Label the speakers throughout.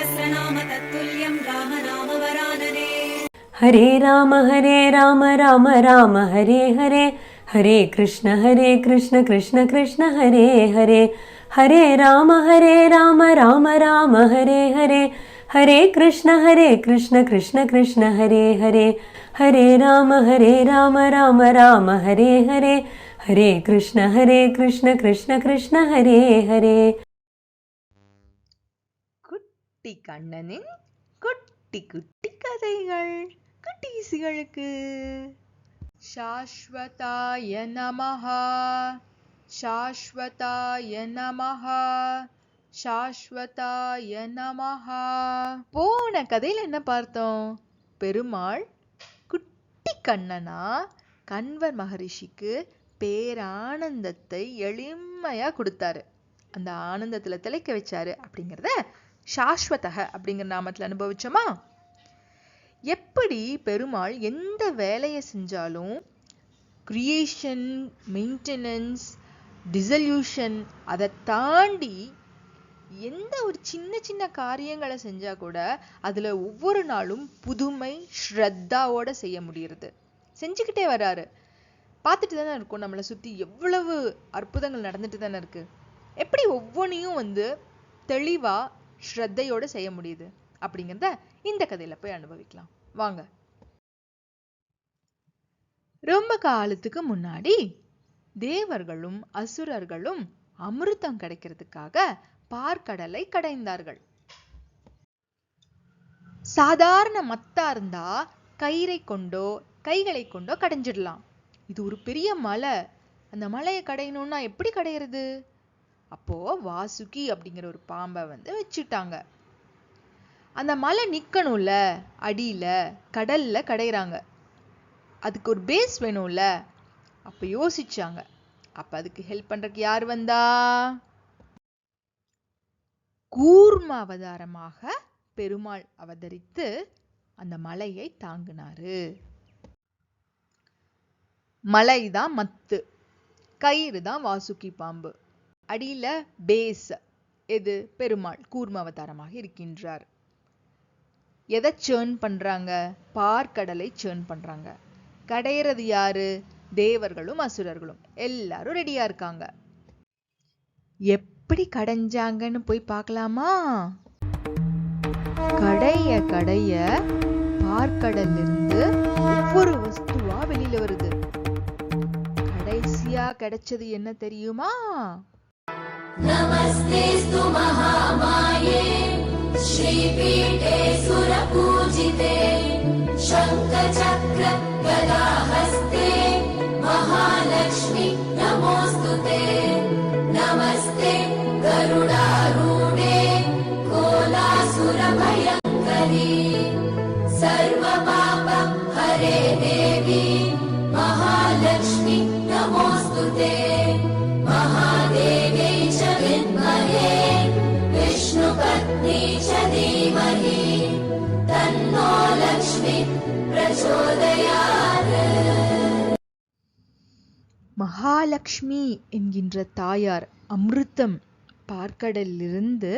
Speaker 1: सहस्रनाम तत्तुल्यं राम नाम वरानने।
Speaker 2: हरे राम राम राम हरे हरे, हरे कृष्ण कृष्ण कृष्ण हरे हरे, हरे राम राम राम हरे हरे, हरे कृष्ण कृष्ण कृष्ण हरे हरे, हरे राम राम राम हरे हरे, हरे कृष्ण कृष्ण कृष्ण हरे हरे.
Speaker 3: குட்டி கண்ணனின் குட்டி குட்டி கதைகள் குட்டீசிகளுக்கு. சாஸ்வதாய நமஹா, சாஸ்வதாய நமஹா, சாஸ்வதாய நமஹா. போன கதையில என்ன பார்த்தோம்? பெருமாள் குட்டி கண்ணனா கண்வர் மகரிஷிக்கு பேரானந்தத்தை எளிமையா கொடுத்தாரு. அந்த ஆனந்தத்துல திளைக்க வச்சாரு அப்படிங்கிறத சாஸ்வதக அப்படிங்கிற நாமத்துல அனுபவிச்சோமா? எப்படி பெருமாள் எந்த வேலையை செஞ்சாலும் கிரியேஷன், மெயின்டெனன்ஸ், டிசல்யூஷன் அதை தாண்டி எந்த ஒரு சின்ன சின்ன காரியங்களை செஞ்சா கூட அதுல ஒவ்வொரு நாளும் புதுமை ஸ்ரத்தாவோட செய்ய முடியறது. செஞ்சுக்கிட்டே வராரு. பார்த்துட்டு தானே இருக்கும் நம்மளை சுத்தி எவ்வளவு அற்புதங்கள் நடந்துட்டு தானே இருக்கு. எப்படி ஒவ்வொன்றையும் தெளிவா ஸ்ரத்தையோட செய்ய முடியுது அப்படிங்கிறத இந்த கதையில போய் அனுபவிக்கலாம் வாங்க. ரொம்ப காலத்துக்கு முன்னாடி தேவர்களும் அசுரர்களும் அமிர்தம் கிடைக்கிறதுக்காக பார்க்கடலை கடைந்தார்கள். சாதாரண மத்தா இருந்தா கயிறை கொண்டோ கைகளை கொண்டோ கடைஞ்சிடலாம். இது ஒரு பெரிய மலை. அந்த மலையை கடையணும்னா எப்படி கடையிறது? அப்போ வாசுகி அப்படிங்கிற ஒரு பாம்பை வச்சுட்டாங்க. அந்த மலை நிக்கணும்ல, அடியில கடல்ல கடைறாங்க. அதுக்கு ஒரு பேஸ் வேணும்ல. அப்ப யோசிச்சாங்க. அப்ப அதுக்கு ஹெல்ப் பண்றதுக்கு யார் வந்தா? கூர்ம அவதாரமாக பெருமாள் அவதரித்து அந்த மலையை தாங்கினாரு. மலைதான் மத்து, கயிறு தான் வாசுகி பாம்பு, அடியில பேஸ் எது? பெருமாள் கூர்ம அவதாரமாக இருக்கின்றார். எதை சேர்ன் பண்றாங்க? பார்க்கடலை சேர்ன் பண்றாங்க. கடையிறது யாரு? தேவர்களும் அசுரர்களும் எல்லாரும் ரெடியா இருக்காங்க. எப்படி கடைஞ்சாங்கன்னு போய் பார்க்கலாமா? கடைய கடைய பார்க்கடல்ல இருந்து ஒவ்வொரு வஸ்துவா வெளியில வருது. கடைசியா கிடைச்சது என்ன தெரியுமா?
Speaker 1: नमस्तेस्तु महामाये श्रीपीठे सुरपूजिते शङ्खचक्र गदाहस्ते महालक्ष्मी नमोस्तुते नमस्ते गरुडारूढे कोलासुरभयङ्करी सर्वपाप हरे देवी महालक्ष्मी नमोस्तुते महादेवी च विद्महे विष्णुपत्नी च धीमहि तन्नो लक्ष्मी प्रचोदयात्.
Speaker 3: மகாலட்சுமி என்கின்ற தாயார் அமிர்தம் பார்க்கடலிருந்து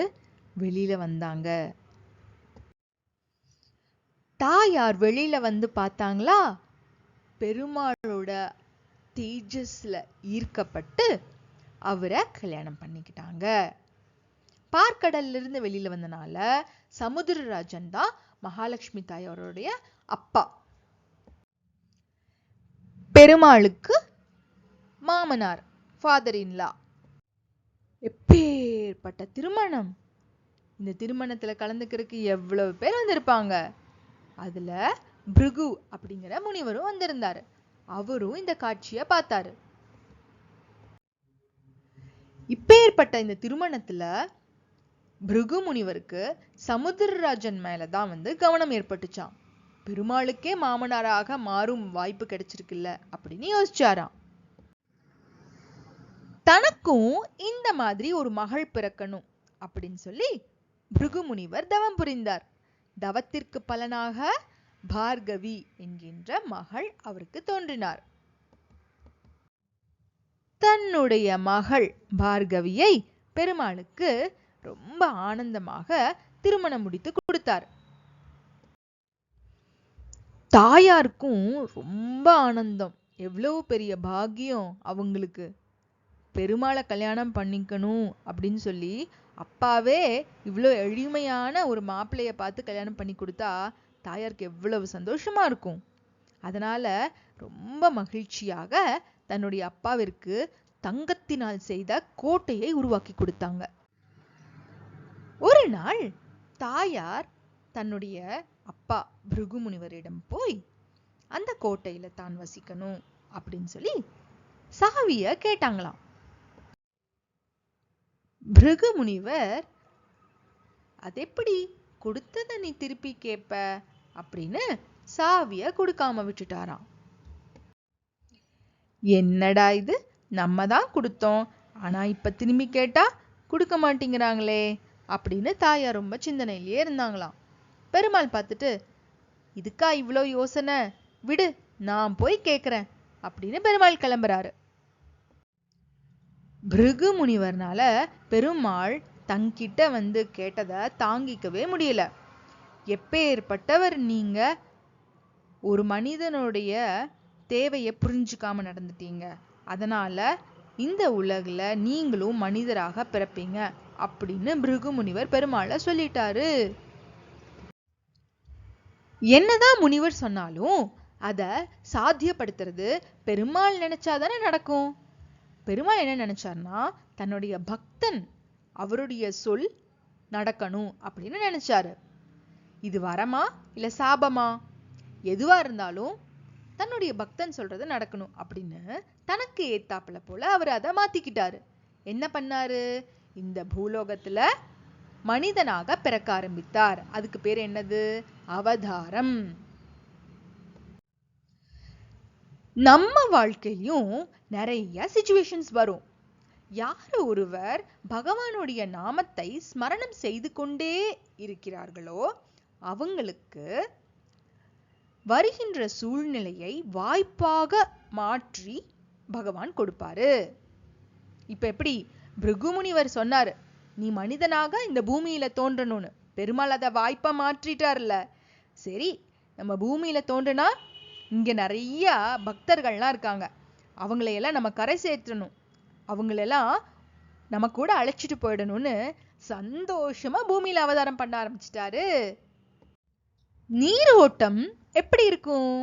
Speaker 3: வெளியில வந்தாங்க. தாயார் வெளியில பார்த்தாங்களா? பெருமாளோட தேஜஸ்ல ஈர்க்கப்பட்டு அவரை கல்யாணம் பண்ணிக்கிட்டாங்க. பார்க்கடல்ல இருந்து வெளியில வந்தனால சமுத்திரராஜன் தான் மகாலட்சுமி தாயாரோடைய அப்பா. பெருமாளுக்கு மாமனார், ஃபாதர் இன்லா. எப்பேற்பட்ட திருமணம்! இந்த திருமணத்துல கலந்துக்கிறதுக்கு எவ்வளவு பேர் வந்திருப்பாங்க. அதுல பிருகு அப்படிங்கிற முனிவரும் வந்திருந்தாரு. அவரும் இந்த காட்சியை பார்த்தாரு. இப்பேற்பட்ட இந்த திருமணத்துல பிருகு முனிவருக்கு சமுத்திரராஜன் மேலதான் கவனம் ஏற்பட்டுச்சாம். பெருமாளுக்கே மாமனாராக மாறும் வாய்ப்பு கிடைச்சிருக்குல்ல அப்படின்னு யோசிச்சாராம். தனக்கும் இந்த மாதிரி ஒரு மகள் பிறக்கணும் அப்படின்னு சொல்லி பிருகு முனிவர் தவம் புரிந்தார். தவத்திற்கு பலனாக பார்கவி என்கின்ற மகள் அவருக்கு தோன்றினார். தன்னுடைய மகள் பார்கவியை பெருமாளுக்கு ரொம்ப ஆனந்தமாக திருமணம் முடித்து கொடுத்தார். தாயாருக்கும் ரொம்ப ஆனந்தம். எவ்வளவு பெரிய பாக்கியம் அவங்களுக்கு. பெருமாளை கல்யாணம் பண்ணிக்கணும் அப்படின்னு சொல்லி அப்பாவே இவ்வளோ எளிமையான ஒரு மாப்பிள்ளைய பார்த்து கல்யாணம் பண்ணி கொடுத்தா தாயாருக்கு எவ்வளவு சந்தோஷமா இருக்கும். அதனால ரொம்ப மகிழ்ச்சியாக தன்னுடைய அப்பாவிற்கு தங்கத்தினால் செய்த கோட்டையை உருவாக்கி கொடுத்தாங்க. ஒரு நாள் தாயார் தன்னுடைய அப்பா பிருகு முனிவரிடம் போய் அந்த கோட்டையில தான் வசிக்கணும் அப்படின்னு சொல்லி சாவிய கேட்டாங்களாம். பிருகு முனிவர், அது எப்படி, கொடுத்தத நீ திருப்பி கேப்ப அப்படின்னு சாவிய கொடுக்காம விட்டுட்டாராம். என்னடா இது, நம்ம தான் கொடுத்தோம், ஆனா இப்ப திரும்பி கேட்டா கொடுக்க மாட்டேங்கிறாங்களே அப்படின்னு தாயார் ரொம்ப சிந்தனையிலேயே இருந்தாங்களாம். பெருமாள் பார்த்துட்டு, இதுக்கா இவ்வளோ யோசனை, விடு நான் போய் கேட்கிறேன் அப்படின்னு பெருமாள் கிளம்புறாரு. பிருகு முனிவர்னால பெருமாள் தங்கிட்ட வந்து கேட்டதை தாங்கிக்கவே முடியல. எப்பேற்பட்டவர் நீங்க, ஒரு மனிதனுடைய தேவையை புரிஞ்சுக்காம நடந்துட்டீங்க, அதனால இந்த உலகுல நீங்களும் மனிதராக பிறப்பீங்க அப்படின்னு பிருகு முனிவர் பெருமாளை சொல்லிட்டாரு. என்னதான் முனிவர் சொன்னாலும் அத சாத்தியப்படுத்துறது பெருமாள் நினைச்சாதானே நடக்கும். பெருமாள் என்ன நினைச்சார்னா, தன்னுடைய பக்தன் அவருடைய சொல் நடக்கணும் அப்படின்னு நினைச்சாரு. இது வரமா இல்ல சாபமா, எதுவா இருந்தாலும் தன்னுடைய பக்தன் சொல்றது நடக்கணும் அப்படின்னு தனக்கு ஏத்தாப்புல போல அவர் அதை மாத்திக்கிட்டாரு. என்ன பண்ணாரு, இந்த பூலோகத்துல மனிதனாக பிறக்க ஆரம்பித்தார். அதுக்கு பேர் என்னது, அவதாரம். நம்ம வாழ்க்கையிலும் நிறைய சிச்சுவேஷன்ஸ் வரும். யார் ஒருவர் பகவானுடைய நாமத்தை ஸ்மரணம் செய்து கொண்டே இருக்கிறார்களோ அவங்களுக்கு வருகின்ற சூழ்நிலையை வாய்ப்பாக மாற்றி பகவான் கொடுப்பாரு. இப்ப எப்படி பிருகு முனிவர் சொன்னாரு, நீ மனிதனாக இந்த பூமியில தோன்றணும்னு, பெருமாள் அதை வாய்ப்பா மாற்றிட்டார்ல. சரி, நம்ம பூமியில தோன்றுனா இங்க நிறைய பக்தர்கள்லாம் இருக்காங்க, அவங்களையெல்லாம் நம்ம கரை சேர்த்தணும், அவங்களெல்லாம் நம்ம கூட அழைச்சிட்டு போயிடணும்னு சந்தோஷமா பூமியில அவதாரம் பண்ண ஆரம்பிச்சிட்டாரு. நீர் ஓட்டம் எப்படி இருக்கும்,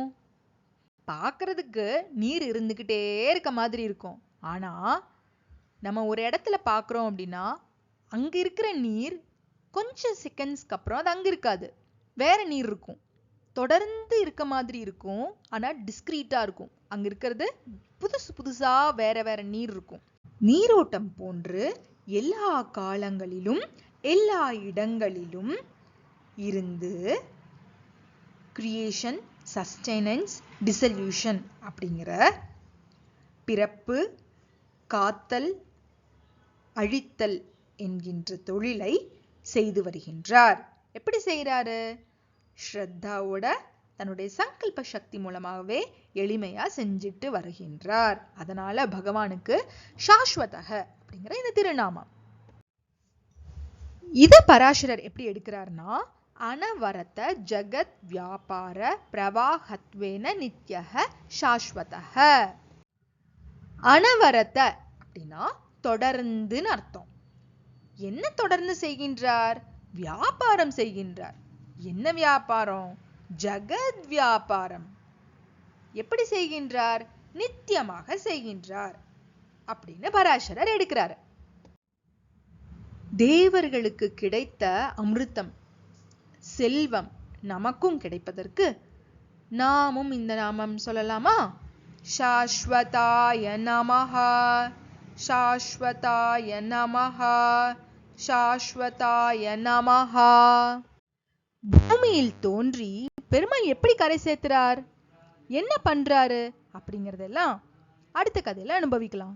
Speaker 3: பார்க்கறதுக்கு நீர் இருந்துகிட்டே இருக்க மாதிரி இருக்கும். ஆனா நம்ம ஒரு இடத்துல பார்க்குறோம் அப்படின்னா அங்க இருக்கிற நீர் கொஞ்சம் செகண்ட்ஸ்க்கு அப்புறம் அது அங்க இருக்காது, வேற நீர் இருக்கும். தொடர்ந்து இருக்க மாதிரி இருக்கும், ஆனா டிஸ்கிரீட்டா இருக்கும். அங்க இருக்கிறது புதுசு புதுசா வேற வேற நீர் இருக்கும். நீரோட்டம் போன்று எல்லா காலங்களிலும் எல்லா இடங்களிலும் இருந்து கிரியேஷன், சஸ்டெனன்ஸ், டிசல்யூஷன் அப்படிங்கிற பிறப்பு, காத்தல், அழித்தல் என்கின்ற தொழிலை செய்து வருகின்றார். எப்படி செய்யறாரு, ஸ்ரத்தாவோட தன்னுடைய சங்கல்ப சக்தி மூலமாகவே எளிமையா செஞ்சுட்டு வருகின்றார். அதனால பகவானுக்கு சாஸ்வதக அப்படிங்கிற இந்த திருநாமம். இத பராசரர் எப்படி எடுக்கிறார்னா, அனவரத ஜகத் வியாபார பிரவாஹத்வேன நித்யஹ சாஸ்வதஹ. அனவரத அப்படின்னா தொடர்ந்துன்னு அர்த்தம். என்ன தொடர்ந்து செய்கின்றார், வியாபாரம் செய்கின்றார். என்ன வியாபாரம், ஜகத் வியாபாரம். எப்படி செய்கின்றார், நித்தியமாக செய்கின்றார் அப்படின்னு பராசரர் எடுக்கிறார். தேவர்களுக்கு கிடைத்த அமிர்தம், செல்வம் நமக்கும் கிடைப்பதற்கு நாமும் இந்த நாமம் சொல்லலாமா, சாஸ்வதாய நமஹ, சாஸ்வதாய நமஹ, சாஸ்வதாய நமஹ. பூமியில் தோன்றி பெருமாள் எப்படி கரை சேர்க்கிறார், என்ன பண்றாரு அப்படிங்கறதெல்லாம் அடுத்த கதையில அனுபவிக்கலாம்.